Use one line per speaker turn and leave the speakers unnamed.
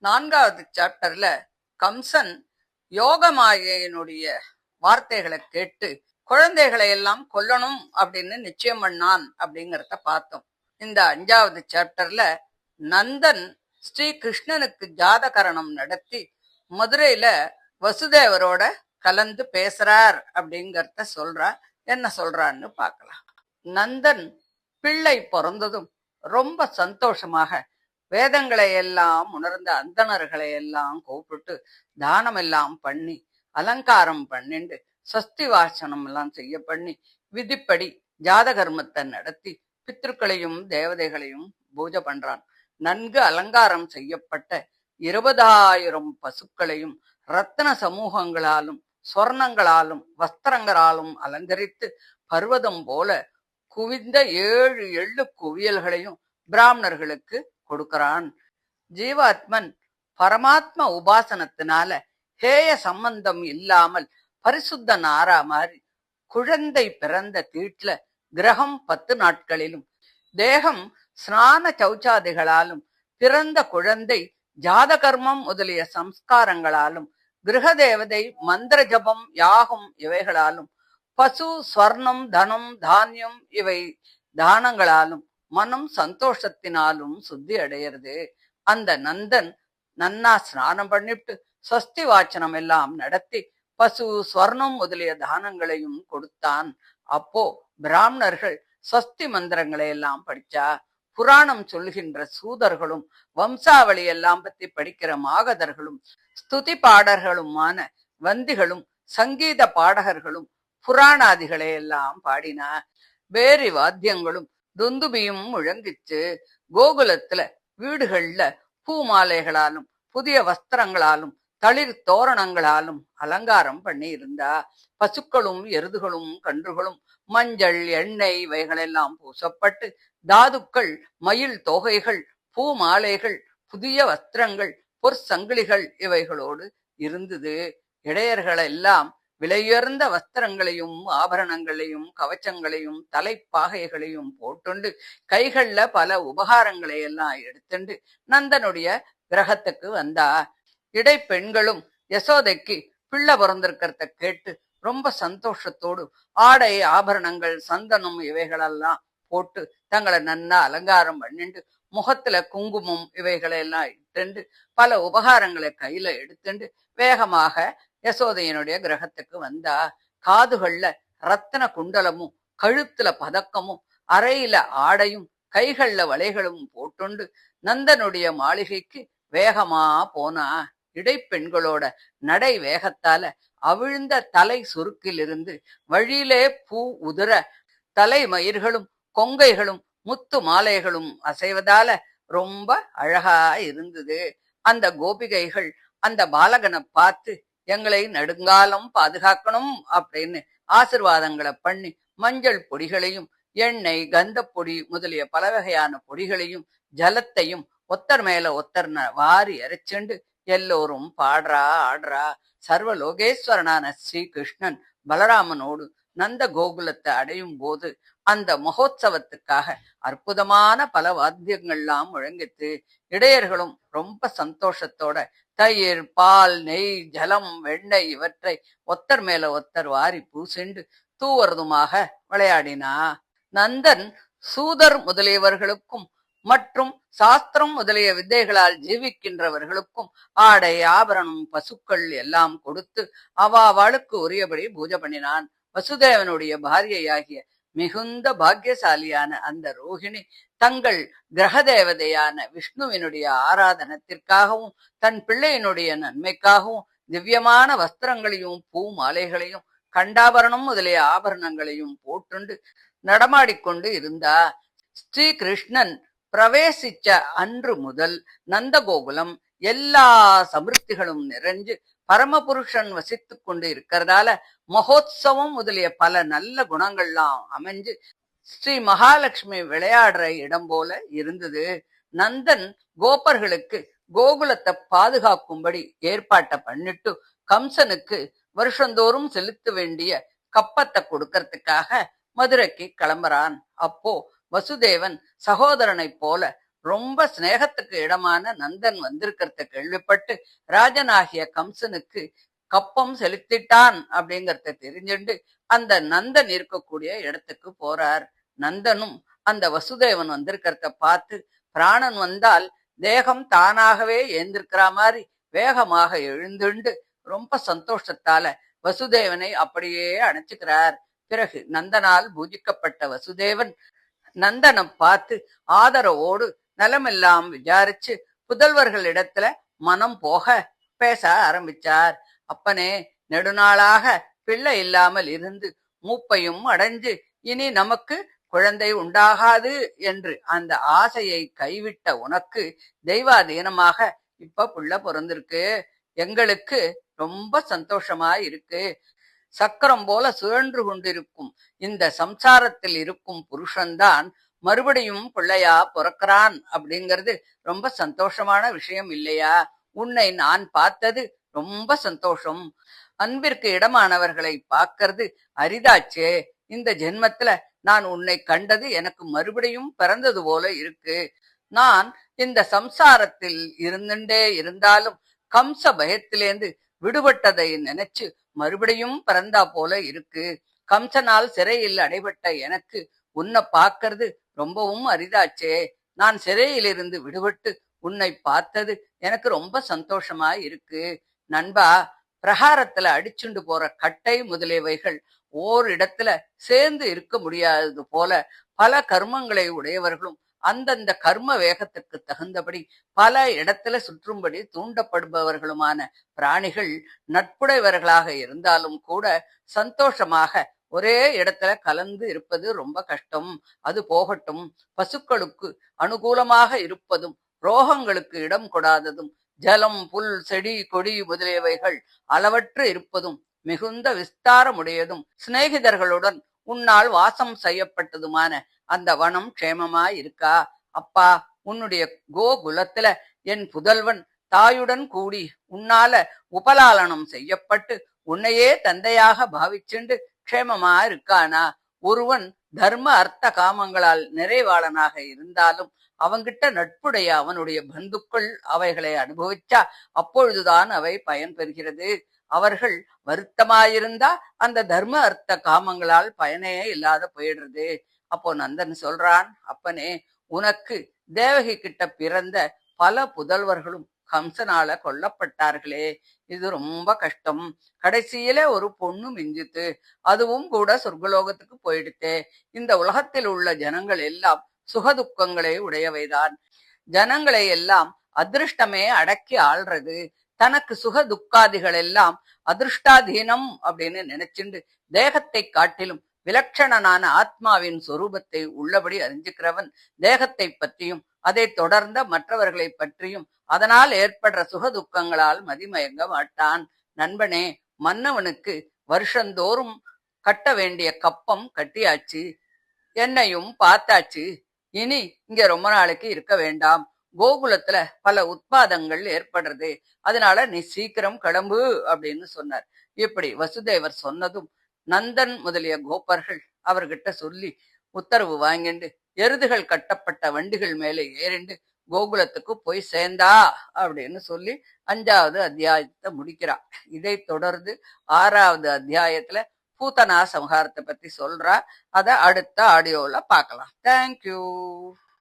4வது சாப்டர்ல கம்சன் யோக மாயையினுடைய வார்த்தைகளை கேட்டு குழந்தைகளை எல்லாம் கொல்லணும் அப்படின்னு நிச்சயம் பண்ணான் அப்படிங்கறத பார்த்தோம். இந்த 5வது சாப்டர்ல நந்தன் ஸ்ரீ கிருஷ்ணனுக்கு ஜாதகரணம் நடத்தி மதுரையில வசுதேவரோட கலந்து பேசுறார் அப்படிங்கறத சொல்றார். என்ன சொல்றான்னு பார்க்கலாம். நந்தன் பிள்ளை பிறந்ததும் ரொம்ப சந்தோஷமாக வேதங்களை எல்லாம் உணர்ந்த அந்தணர்களை எல்லாம் கூப்பிட்டு தானம் எல்லாம் பண்ணி அலங்காரம் பண்ணிண்டு சஸ்தி வாசனம் எல்லாம் செய்ய பண்ணி விதிப்படி ஜாதகர்மத்தை நடத்தி பித்ருக்களையும் தேவதைகளையும் பூஜை பண்றான். நன்கு அலங்காரம் செய்யப்பட்ட 20,000 பசுக்களையும் ரத்ன சமூகங்களாலும் சொர்ணங்களாலும் வஸ்திரங்களாலும் அலங்கரித்து பர்வதம் போல குவிந்த 7 எள்ளு குவியல்களையும் பிராமணர்களுக்கு கொடுக்கிறான். ஜீவாத்மன் பரமாத்ம உபாசனத்தினால ஹேய சம்பந்தம் இல்லாமல் பரிசுத்த நாரா மாதிரி குழந்தை பிறந்த தீட்ல கிரகம் 10 நாட்களிலும் தேகம் ஸ்நான சௌச்சாதிகளாலும் பிறந்த குழந்தை ஜாதகர்மம் முதலிய சம்ஸ்காரங்களாலும் கிரக தேவதை மந்திர ஜபம் யாகம் இவைகளாலும் பசு ஸ்வர்ணம் தனம் தானியம் இவை தானங்களாலும் மனம் சந்தோஷத்தினாலும் சுத்தி அடையிறது. அந்த நந்தன் நன்னா ஸ்நானம் பண்ணிட்டு சஸ்தி வாச்சனம் எல்லாம் நடத்தி பசு ஸ்வர்ணம் முதலிய தானங்களையும் கொடுத்தான். அப்போ பிராமணர்கள் சஸ்தி மந்திரங்களை எல்லாம் படிச்சா புராணம் சொல்கின்ற சூதர்களும் வம்சாவளி எல்லாம் பத்தி படிக்கிற மாகதர்களும் ஸ்துதி பாடர்களுமான வந்திகளும் சங்கீத பாடகர்களும் புராணாதிகளை எல்லாம் பாடினா. வேரி வாத்தியங்களும் துந்துபியும் முழங்கிச்சு. கோகுலத்துல வீடுகள்ல பூ மாலைகளாலும் புதிய வஸ்திரங்களாலும் தளிர் தோரணங்களாலும் அலங்காரம் பண்ணி இருந்தா. பசுக்களும் எருதுகளும் கன்றுகளும் மஞ்சள் எண்ணெய் இவைகளெல்லாம் பூசப்பட்டு தாதுக்கள் மயில் தொகைகள் பூ மாலைகள் புதிய வஸ்திரங்கள் பொற்சங்கிலிகள் இவைகளோடு இருந்தது. இடையர்கள் எல்லாம் விலையுயர்ந்த வஸ்திரங்களையும் ஆபரணங்களையும் கவச்சங்களையும் தலைப்பாகைகளையும் போட்டுண்டு கைகள்ல பல உபகாரங்களை எல்லாம் எடுத்துண்டு நந்தனுடைய கிரகத்துக்கு வந்தா. இடை பெண்களும் யசோதைக்கு பிள்ளை பிறந்திருக்கிறத கேட்டு ரொம்ப சந்தோஷத்தோடு ஆடை ஆபரணங்கள் சந்தனம் இவைகளெல்லாம் போட்டு தங்களை நன்னா அலங்காரம் பண்ணிண்டு முகத்துல குங்குமம் இவைகளை எல்லாம் இட்டுண்டு பல உபகாரங்களை கையில எடுத்துண்டு வேகமாக யசோதையனுடைய கிரகத்துக்கு வந்தா. காதுகள்ல ரத்தன குண்டலமும் கழுத்துல பதக்கமும் அறையில ஆடையும் கைகள்ல வளைகளும் போட்டுண்டு நந்தனுடைய மாளிகைக்கு வேகமா போனா. இடைப்பெண்களோட நடை வேகத்தால அவிழ்ந்த தலை சுருக்கிலிருந்து வழியிலே பூ உதிர தலை மயிர்களும் கொங்கைகளும் முத்து மாலைகளும் அசைவதால ரொம்ப அழகா இருந்தது. அந்த கோபிகைகள் அந்த பாலகனை பார்த்து எங்களை நெடுங்காலம் பாதுகாக்கணும் அப்படின்னு ஆசிர்வாதங்களை பண்ணி மஞ்சள் பொடிகளையும் எண்ணெய் கந்த பொடி முதலிய பல வகையான பொடிகளையும் ஜலத்தையும் ஒத்தர் மேல ஒத்தர் வாரி அரைச்சுண்டு எல்லோரும் பாடுறா ஆடுறா. சர்வலோகேஸ்வரனான ஸ்ரீ கிருஷ்ணன் பலராமனோடு நந்த கோகுலத்தை அடையும் போது அந்த மகோத்சவத்துக்காக அற்புதமான பல வாத்தியங்கள்லாம் முழங்கித்து. இடையர்களும் ரொம்ப சந்தோஷத்தோட தயிர் பால் நெய் ஜலம் வெண்ணெய் இவற்றை ஒத்தர் மேல ஒத்தர் வாரி பூசிண்டு தூவறதுமாக விளையாடினா. நந்தன் சூதர் முதலியவர்களுக்கும் மற்றும் சாஸ்திரம் முதலிய வித்தைகளால் ஜீவிக்கின்றவர்களுக்கும் ஆடை ஆபரணம் பசுக்கள் எல்லாம் கொடுத்து அவாவாளுக்கு உரியபடி பூஜை பண்ணினான். வசுதேவனுடைய பாரியையாகிய மிகுந்த பாக்கியசாலியான அந்த ரோஹிணி தங்கள் கிரக தேவதையான விஷ்ணுவினுடைய ஆராதனத்திற்காகவும் தன் பிள்ளையினுடைய நன்மைக்காகவும் திவ்யமான வஸ்திரங்களையும் பூ மாலைகளையும் கண்டாபரணம் முதலிய ஆபரணங்களையும் போட்டுண்டு நடமாடிக்கொண்டு இருந்தா. ஸ்ரீ கிருஷ்ணன் பிரவேசிச்ச அன்று முதல் நந்தகோகுலம் எல்லா சமிருத்திகளும் நிறைஞ்சு பரமபுருஷன் வசித்து கொண்டு இருக்கிறதால மகோத்சவம் முதலிய பல நல்ல குணங்கள்லாம் அமைஞ்சு ஸ்ரீ மகாலட்சுமி விளையாடுற இடம் போல இருந்தது. நந்தன் கோபர்களுக்கு கோகுலத்தை பாதுகாக்கும்படி ஏற்பாட்டை பண்ணிட்டு கம்சனுக்கு வருஷந்தோறும் செலுத்த வேண்டிய கப்பத்தை கொடுக்கறதுக்காக மதுரைக்கு கிளம்புறான். அப்போ வசுதேவன் சகோதரனை போல ரொம்ப சிநேகத்துக்கு இடமான நந்தன் வந்திருக்கிறத கேள்விப்பட்டு ராஜனாகிய கம்சனுக்கு கப்பம் செலுத்திட்டான் அப்படிங்கறத தெரிஞ்சுண்டு அந்த நந்தன் இருக்கக்கூடிய இடத்துக்கு போறார். நந்தனும் அந்த வசுதேவன் வந்திருக்கிறத பார்த்து பிராணன் வந்தால் தேகம் தானாகவே ஏந்திருக்கிற மாதிரி வேகமாக எழுந்துண்டு ரொம்ப சந்தோஷத்தால வசுதேவனை அப்படியே அணைச்சுக்கிறார். பிறகு நந்தனால் பூஜிக்கப்பட்ட வசுதேவன் நந்தனை பார்த்து ஆதரவோடு நலமெல்லாம் விசாரிச்சு புதல்வர்களிடத்துல மனம் போக பேச ஆரம்பிச்சார். அப்பனே, நெடுநாளாக பிள்ளை இல்லாமல் இருந்து மூப்பையும் அடைஞ்சு இனி நமக்கு குழந்தை உண்டாகாது என்று அந்த ஆசையை கைவிட்ட உனக்கு தெய்வாதீனமாக இப்ப புள்ள பிறந்திருக்கு. எங்களுக்கு ரொம்ப சந்தோஷமா இருக்கு. சக்கரம் போல சுழன்று கொண்டிருக்கும் இந்த சம்சாரத்தில் இருக்கும் புருஷன்தான் மறுபடியும் பிள்ளையா பிறக்கிறான் அப்படிங்கிறது ரொம்ப சந்தோஷமான விஷயம் இல்லையா? உன்னை நான் பார்த்தது ரொம்ப சந்தோஷம். அன்பிற்கு இடமானவர்களை பார்க்கறது அரிதாச்சே. இந்த ஜென்மத்துல நான் உன்னை கண்டது எனக்கு மறுபடியும் பிறந்தது போல இருக்கு. நான் இந்த சம்சாரத்தில் இருந்துட்டே இருந்தாலும் கம்ச பயத்திலேந்து விடுபட்டதை நினைச்சு மறுபடியும் பிறந்தா போல இருக்கு. கம்சனால் சிறையில் அடைபட்ட எனக்கு உன்னை பார்க்கறது ரொம்பவும் அரிதாச்சே. நான் சிறையிலிருந்து விடுபட்டு உன்னை பார்த்தது எனக்கு ரொம்ப சந்தோஷமா இருக்கு. நண்பா, பிரகாரத்துல அடிச்சுண்டு போற கட்டை முதலியவைகள் ஓர் இடத்துல சேர்ந்து இருக்க முடியாதது போல பல கர்மங்களை உடையவர்களும் அந்தந்த கர்ம வேகத்துக்கு தகுந்தபடி பல இடத்துல சுற்றும்படி தூண்டப்படுபவர்களுமான பிராணிகள் நட்புடையவர்களாக இருந்தாலும் கூட சந்தோஷமாக ஒரே இடத்துல கலந்து இருப்பது ரொம்ப கஷ்டம். அது போகட்டும். பசுக்களுக்கு அனுகூலமாக இருப்பதும் ரோகங்களுக்கு இடம் கொடாததும் ஜலம் புல் செடி கொடி முதலியவைகள் அளவற்று இருப்பதும் மிகுந்த விஸ்தாரமுடையதும் சிநேகிதர்களுடன் உன்னால் வாசம் செய்யப்பட்டதுமான அந்த வனம் க்ஷேமமா இருக்கா? அப்பா, உன்னுடைய கோகுலத்துல என் புதல்வன் தாயுடன் கூடி உன்னால உபலாலனம் செய்யப்பட்டு உன்னையே தந்தையாக பாவிச்சுண்டு க்ஷேமமா இருக்கானா? ஒருவன் தர்ம அர்த்த காமங்களால் நிறைவாளனாக இருந்தாலும் அவங்கிட்ட நட்புடைய அவனுடைய பந்துக்கள் அவைகளை அனுபவிச்சா அப்பொழுதுதான் அவை பயன் பெறுகிறது. அவர்கள் வருத்தமாயிருந்தா அந்த தர்ம அர்த்த காமங்களால் பயனே இல்லாத போயிடுறது. அப்போ நந்தன் சொல்றான், அப்பனே, உனக்கு தேவகி கிட்ட பிறந்த பல புதல்வர்களும் கம்சனால கொல்லப்பட்டார்களே. இது ரொம்ப கஷ்டம். கடைசியில ஒரு பொண்ணு மிஞ்சித்து, அதுவும் கூட சொர்க்கலோகத்துக்கு போயிடுத்தே. இந்த உலகத்தில் உள்ள ஜனங்கள் எல்லாம் சுகதுக்கங்களை உடையவைதான். ஜனங்களை எல்லாம் அதிருஷ்டமே அடக்கி ஆள்றது. தனக்கு சுக துக்காதிகள் எல்லாம் அதிருஷ்டாதீனம் அப்படின்னு நினைச்சுண்டு தேகத்தை காட்டிலும் விலட்சணனான ஆத்மாவின் சொரூபத்தை உள்ளபடி அறிஞ்சுக்கிறவன் தேகத்தை பற்றியும் அதை தொடர்ந்த மற்றவர்களை பற்றியும் அதனால் ஏற்படுற சுக துக்கங்களால் மதிமயங்க மாட்டான். நண்பனே, மன்னவனுக்கு வருஷந்தோறும் கட்ட வேண்டிய கப்பம் கட்டியாச்சு. என்னையும் பார்த்தாச்சு. இனி இங்க ரொம்ப நாளைக்கு இருக்க வேண்டாம். கோகுலத்துல பல உத்பாதங்கள் ஏற்படுறது. அதனால நீ சீக்கிரம் கிளம்பு அப்படின்னு சொன்னார். இப்படி வசுதேவர் சொன்னதும் நந்தன் முதலிய கோப்பர்கள் அவர்கிட்ட சொல்லி உத்தரவு வாங்கிண்டு எருதுகள் கட்டப்பட்ட வண்டிகள் மேலே ஏறிண்டு கோகுலத்துக்கு போய் சேர்ந்தா அப்படின்னு சொல்லி 5வது அத்தியாயத்தை முடிக்கிறான். இதை தொடர்ந்து 6வது அத்தியாயத்துல பூதனா சம்ஹாரத்தை பத்தி சொல்றா. அதை அடுத்த ஆடியோல பார்க்கலாம். தேங்க்யூ.